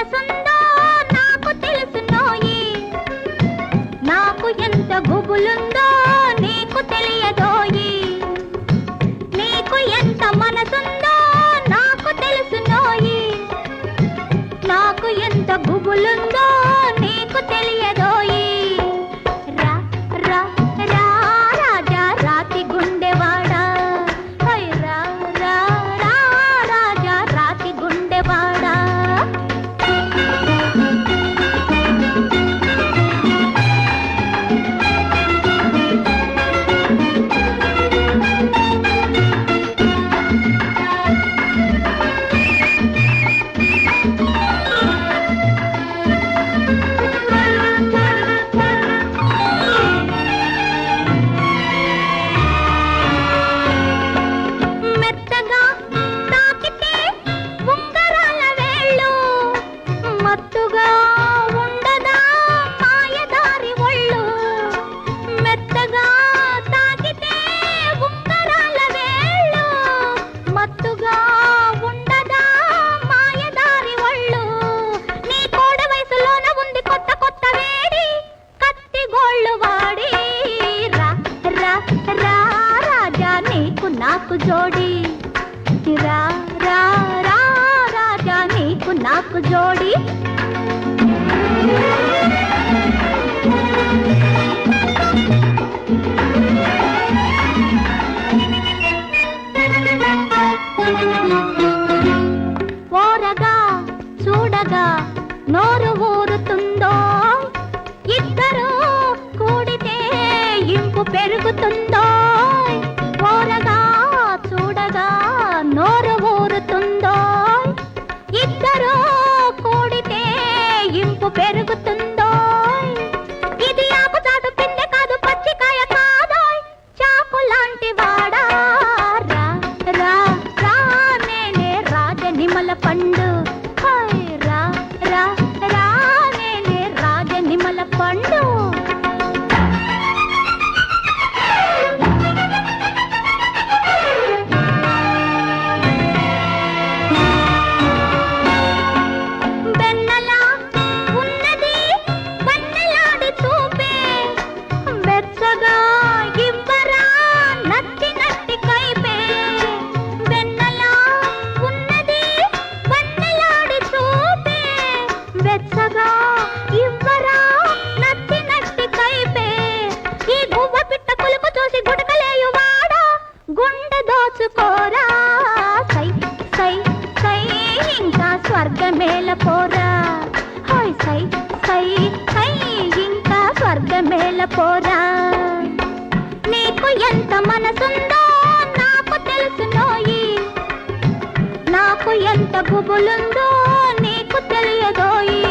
మనసుందో నాకు తెలుసునోయి, నాకు ఎంత గుబులుందో నీకు తెలియదోయి. నీకు ఎంత మనసుందో నాకు తెలుసునోయి, నాకు ఎంత గుబులుందో నీకు తెలియదోయి. రా రా రా రాజా రాతి గుండెవాడా, హై రా రా రా రాజా రాతి గుండెవాడా. మెత్తగా తాకితే ఉంగరాల వేళ్ళు, మత్తుగా ఉండదా మాయదారి ఒళ్ళు. మెత్తగా తాకితే ఉంగరాల వేళ్ళు, మత్తుగా ఉండదా మాయదారి ఒళ్ళు. నీ కోడ వయసులోన ఉంది కొత్త కొత్త వేడి, కత్తి గోళ్ళు వాడి. రా రా రా రాజా నీకు నాకు జోడి, రా రా రా రాజా నీకు నాకు జోడి. ఓరగా చూడగా నోరు ఊరుతుందో, ఇద్దరు కూడితే ఇంపు పెరుగుతుందో. ఓరగా చూడగా నోరు ఊరుతుందో, ఇద్దరు కూడితే ఇంపు పెరుగుతుందో. ఇది ఆకు చాటు పిందె కాదు పచ్చికాయ కాదోయ్, చాకు లాంటి వాడా. రా రా రా నేనే రాజనిమల పండు, హై రా రా రా నేనే రాజనిమల పండు. వెన్నెలా ఉన్నది వన్నెలాడి చూపే, వెచ్చగా ఇవ్వరా నచ్చినట్టి కైపే. వెన్నెలా ఉన్నది వన్నెలాడి చూపే, వెచ్చగా ఇవ్వరా నచ్చినట్టి కైపే. ఈ గువ్వ పిట్ట కులుపు చూసి గుడకలేయువాడా, గుండె దోచుకోరా. సై సై సై ఇంకా స్వర్గమేల పోరా, హాయ్ సై సై సై ఇంకా స్వర్గమేల పోరా. నీకు ఎంత మనసుందో నాకు తెలుసునోయి, నాకు ఎంత గుబులుందో నీకు తెలియదోయి.